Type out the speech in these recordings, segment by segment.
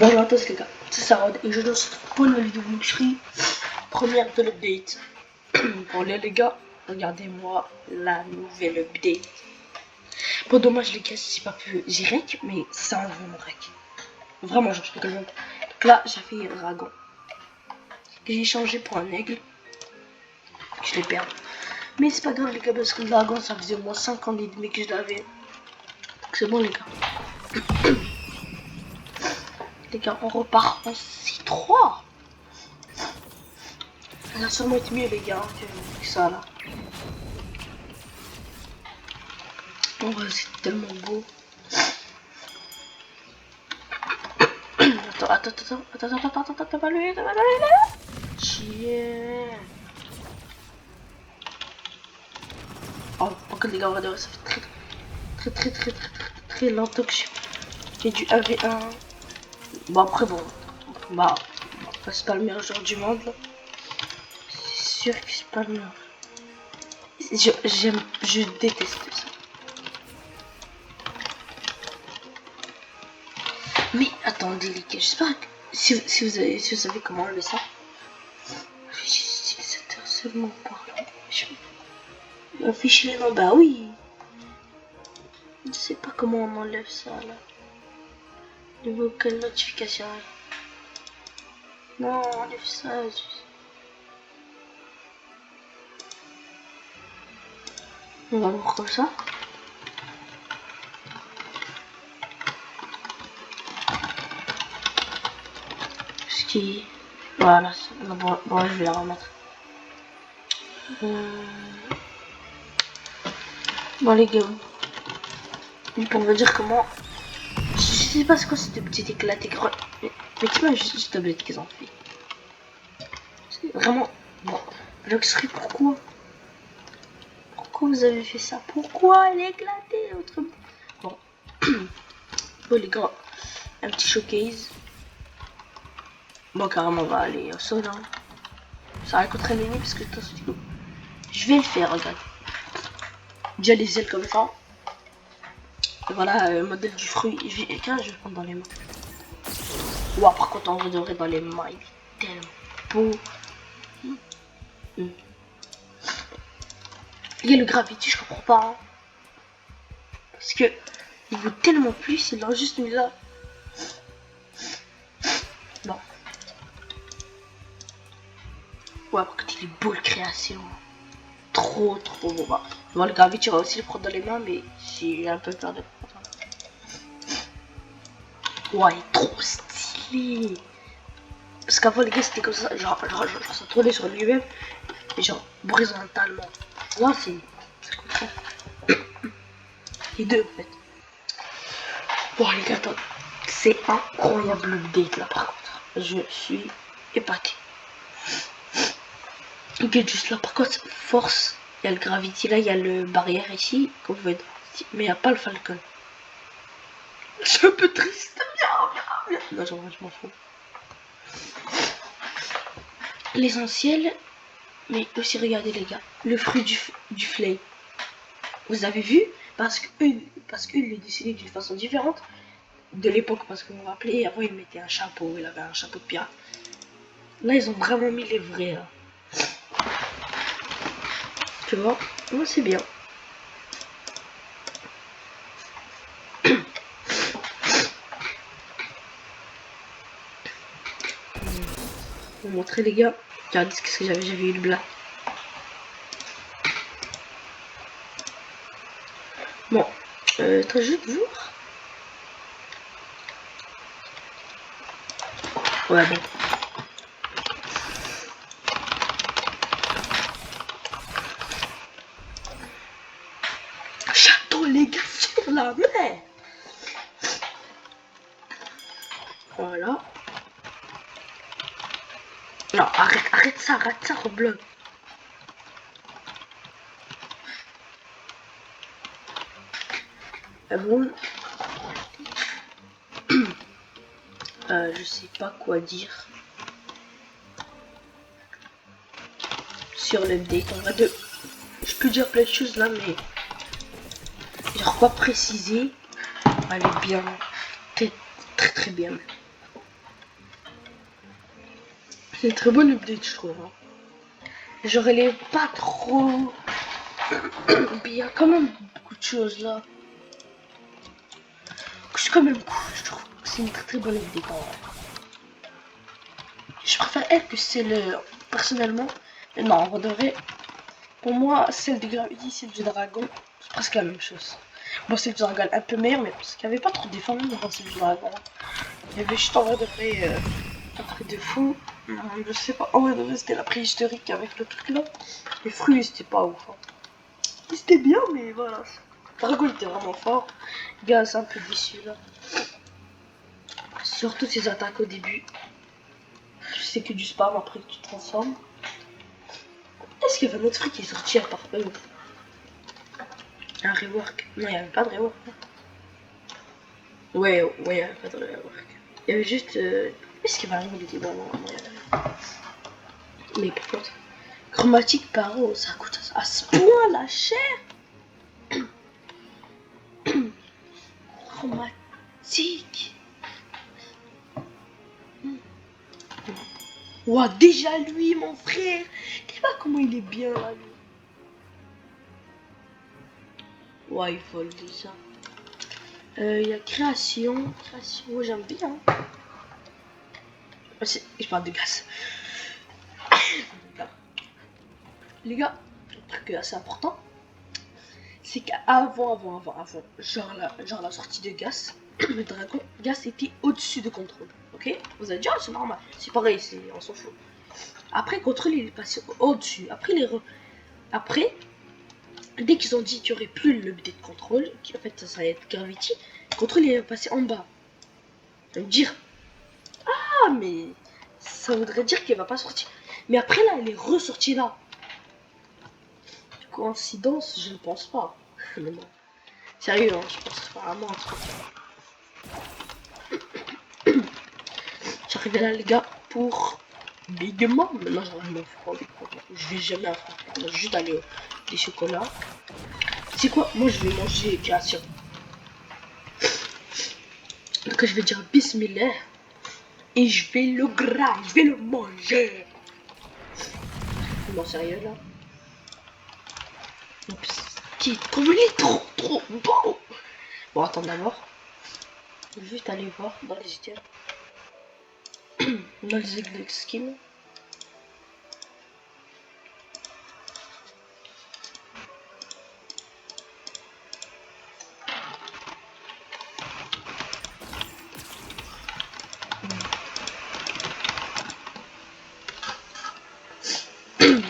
Bonjour à tous les gars, c'est Sarod et je vous retrouve pour une nouvelle vidéo Moukchri, première de l'update. Bon les gars, regardez-moi la nouvelle update. Bon dommage les gars, j'ai pas pu direct, mais ça envoie mon rec. Vraiment je rigole même. Donc là j'ai fait dragon. J'ai changé pour un aigle. Je l'ai perdu. Mais c'est pas grave les gars parce que le dragon ça faisait au moins 5 ans et demi que je l'avais. Donc c'est bon les gars. Les gars, on repart en 6-3. Ça a sûrement été mieux les gars que ça là. Oh, c'est tellement beau. Attends, t'as pas lu, Chien. Oh, ok les gars, regardez, ça fait très longtemps que j'ai du 1v1. Bon après bon, bah, c'est pas le meilleur joueur du monde là. C'est sûr que c'est pas le meilleur. Je déteste ça. Mais attendez les gars, j'espère que si vous savez comment enlever ça. Utilisateur seulement parlant. Afficher les noms, bah oui. Je sais pas comment on enlève ça là. Niveau quelle notification. Non, on enlève ça. On va voir comme ça. Ce qui... Voilà, bon, je vais la remettre. Bon les gars, on va dire comment... Je sais pas ce que c'était petit éclaté. Mais tu vois, juste tablette qu'ils ont fait. C'est vraiment... Bon, Luxury, pourquoi vous avez fait ça? Pourquoi elle est éclatée votre... Bon. Bon les gars, un petit showcase. Bon carrément on va aller au sol hein. Ça va contre l'ennemi parce que je vais le faire, regarde. Déjà les ailes comme ça. Et voilà, modèle du fruit. Je vais le prendre dans les mains. Ouah, par contre, en vrai de vrai, dans les mains, il est tellement beau. Il y a le gravity, je comprends pas. Hein. Parce que il vaut tellement plus, il l'a juste mis là. Bon. Ouais, par contre, il est beau le création. Trop beau. Bon, le gravity, on va aussi le prendre dans les mains, mais j'ai un peu peur de le prendre. Ouais, il est trop stylé. Parce qu'avant les gars c'était comme ça, genre ça tournait sur lui-même, et genre horizontalement. Là c'est comme ça. Les deux en fait. Bon les gars, attends, c'est incroyable le date là par contre. Je suis épaté. Ok, juste là par contre, force, il y a le gravity là, il y a le barrière ici, comme vous voyez, mais il n'y a pas le falcon. Je suis un peu triste. Viens. Non, genre, je m'en fous. L'essentiel, mais aussi regardez les gars, le fruit du flame. Vous avez vu, parce qu'une le dessiné d'une façon différente de l'époque, parce que vous vous rappelez, avant il mettait un chapeau, il avait un chapeau de pirate. Là ils ont vraiment mis les vrais. Hein. Tu vois, moi c'est bien. Je vais vous montrer les gars. Regardez ce que j'avais eu le blanc. Bon, très juste de voir. Ouais bon. Château les gars sur la mer. Voilà. Non, arrête ça, Roblox. Bon. Je sais pas quoi dire sur l'update. En vrai de, je peux dire plein de choses là, mais genre pas préciser. Elle est bien, très bien. C'est une très bonne update, je trouve. Hein. Genre, elle est pas trop. Il y a quand même beaucoup de choses là. C'est quand même cool, je trouve. C'est une très bonne update en vrai. Je préfère elle que celle personnellement. Mais non, on devrait. Pour moi, celle de Gravity, celle du dragon, c'est presque la même chose. Bon, celle du dragon un peu meilleure, mais parce qu'il n'y avait pas trop de défense dans celle du dragon. Il y avait juste en vrai de vrai un truc de fou. Je sais pas, en vrai de vrai, c'était la préhistorique avec le truc là. Les fruits, c'était pas ouf. Hein. C'était bien, mais voilà. Le dragon était vraiment fort. Gars, c'est un peu déçu là. Surtout ses attaques au début. C'est que du spam après que tu te transformes. Est-ce qu'il y avait un autre fruit qui est sorti à part eux? Un rework. Non, il n'y avait pas de rework. Ouais, il n'y avait pas de rework. Il y avait juste. Est-ce qu'il y avait un nouveau débat? Non, il y avait. Mais par contre, chromatique paro, ça coûte à ce point la cher. Chromatique. Ouah, déjà lui, mon frère. Tu sais pas comment il est bien là, lui. Ouais, il vole déjà. Il y a création. Création, moi j'aime bien. Je parle de gaz. Les gars, un truc assez important, c'est qu'avant, genre la sortie de Gas, le dragon, Gas était au-dessus de contrôle. Ok? Vous allez dire, c'est normal. C'est pareil, on s'en fout. Après, contrôle, il est passé au-dessus. Après, dès qu'ils ont dit qu'il n'y aurait plus le BD de contrôle, en fait, ça va être Gravity, contrôle, il est passé en bas. Ça veut dire, ah, mais ça voudrait dire qu'il va pas sortir. Mais après, là, il est ressorti là. Coïncidence, je ne pense pas. Mais bon. Sérieux, hein, je pense vraiment un truc. J'arrive là, les gars, pour Big Mom. Maintenant, j'aurais rien à faire. Je vais jamais affronter. Je vais juste aller des chocolats. C'est quoi? Moi, je vais manger création. Donc, je vais dire bismillah. Et je vais le gras. Je vais le manger. Bon, sérieux, là. Oups. Comme il est trop bon. Bon, attends d'abord. Je vais juste aller voir dans les items. Dans les exotic skins.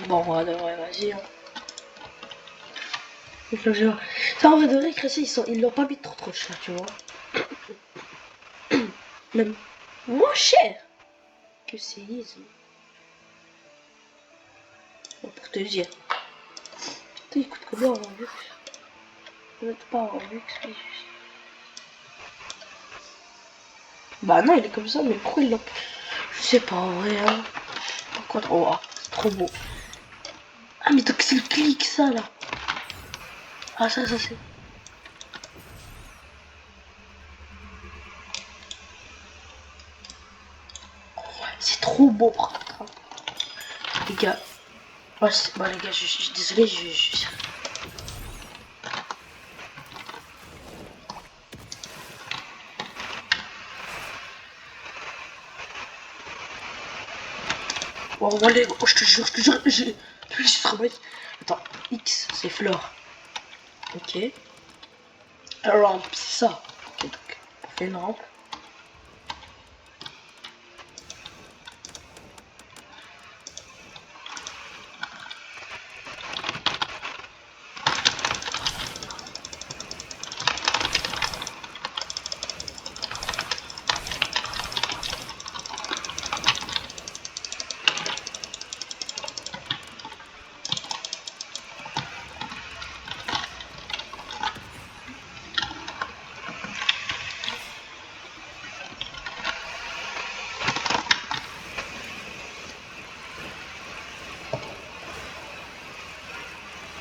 Bon, ouais, vas-y. Hein. Ça, en vrai de vrai, ils l'ont pas mis trop cher, tu vois. Même moins cher que c'est easy. Bon, pour te dire. Putain, il coûte combien en Robux? Peut-être pas en Robux, mais juste. Bah non, il est comme ça, mais pourquoi ils l'ont. Je sais pas, en vrai, hein. Pourquoi trop. Oh, c'est trop beau. Ah, mais donc c'est le clic, ça, là. Ah, ça c'est. C'est trop beau, par contre. Les gars. Bon, les gars, je suis désolé, je... Oh, allez, oh, je te jure, je suis travaillé. Attends, X, c'est flore. Ok. Rampe, c'est ça. Ok, donc, on fait une rampe.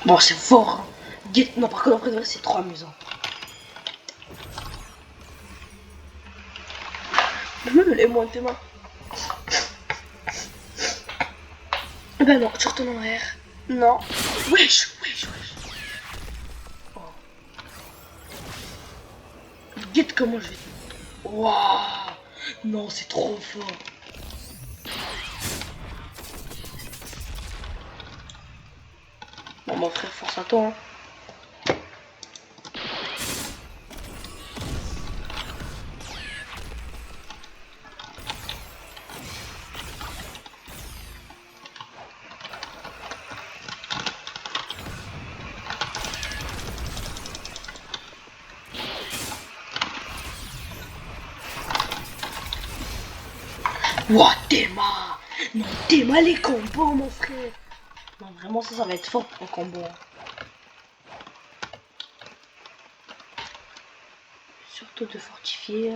Bon, c'est fort. Hein. Non, par contre, après, c'est trop amusant. Les moins tes mains. Eh ben non, tu retournes en air. Non. Wesh, wesh, wesh. Oh. Guette comment je vais. Waouh. Non, c'est trop fort. Bon, mon frère, force à toi. Hein. Ouah, Théma. Non, Théma les combos, mon frère. Non, vraiment, ça va être fort en combo. Surtout de fortifier.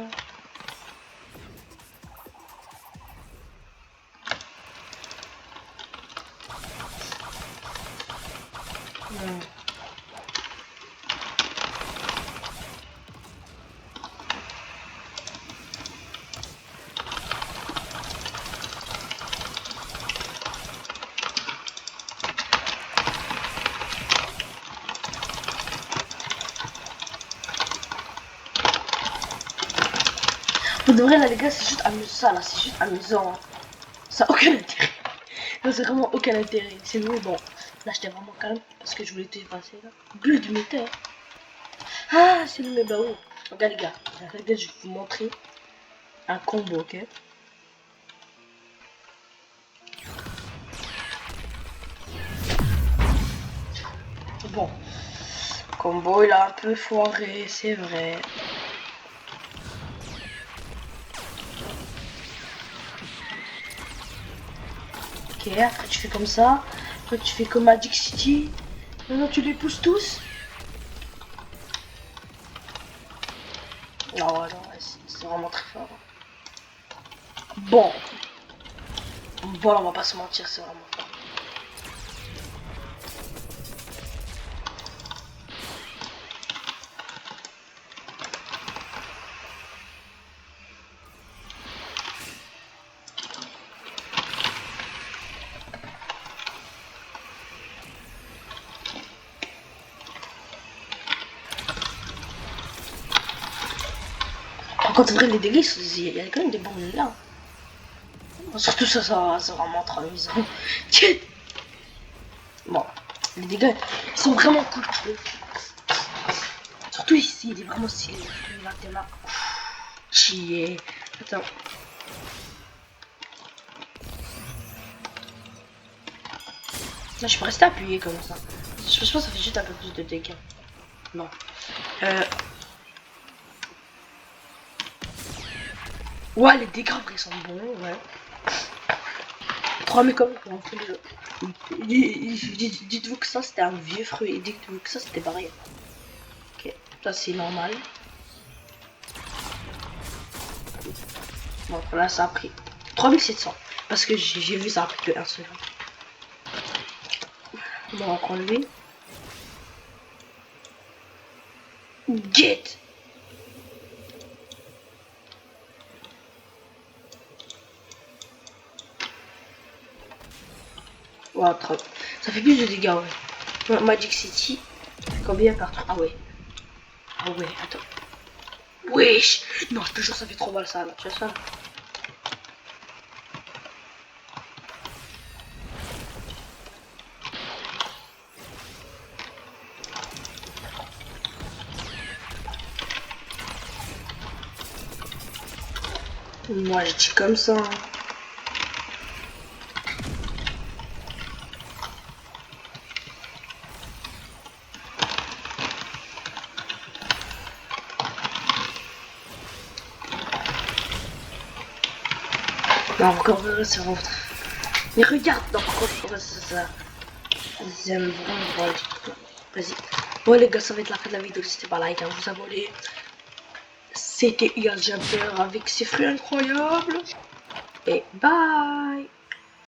Pour de vrai, là, les gars, c'est juste amusant. Ça, là, c'est juste amusant. Hein. Ça n'a aucun intérêt. Non, c'est vraiment aucun intérêt. C'est nous, bon. Là, j'étais vraiment calme parce que je voulais tout effacer. Là. Bulle du métal. Ah, c'est le mais bah oui. Regarde, les gars. Regardez, je vais vous montrer un combo, ok? Bon. Combo, il a un peu foiré, c'est vrai. Ok, après tu fais comme ça. Après tu fais comme Magic City. Maintenant tu les pousses tous. Non, ouais, c'est vraiment très fort. Bon. Bon, on va pas se mentir, c'est vraiment fort. Par contre, vrai, les dégâts, il y a quand même des bons là. Surtout ça c'est vraiment trop amusant. Bon, les dégâts, ils sont vraiment cool. Surtout ici, il est vraiment stylé. Là, t'es là. Chier. Attends. Là, je peux rester appuyé comme ça. Je pense que ça fait juste un peu plus de dégâts. Non. Ouais, les dégâts après sont bons, ouais. 3 mais comme on fait les autres. Dites-vous que ça c'était un vieux fruit et dites-vous que ça c'était pareil. Ok, ça c'est normal. Bon, là ça a pris 3700. Parce que j'ai vu ça a pris que 1 seconde. Bon, on va enlever. Get! Ouais, ça fait plus de dégâts, ouais. Magic City, combien par 3? Ah ouais. Ah ouais, attends. Wesh! Non, je te jure, ça fait trop mal ça, là. Tu vois ça? Moi, je dis comme ça. Hein. Non, encore c'est vraiment. Mais regarde, non, par contre, ça. J'aime vraiment voir les trucs là. Vas-y. Bon, les gars, ça va être la fin de la vidéo. C'était pas like, hein, vous abonnez. C'était Ian Jumper avec ses fruits incroyables. Et bye!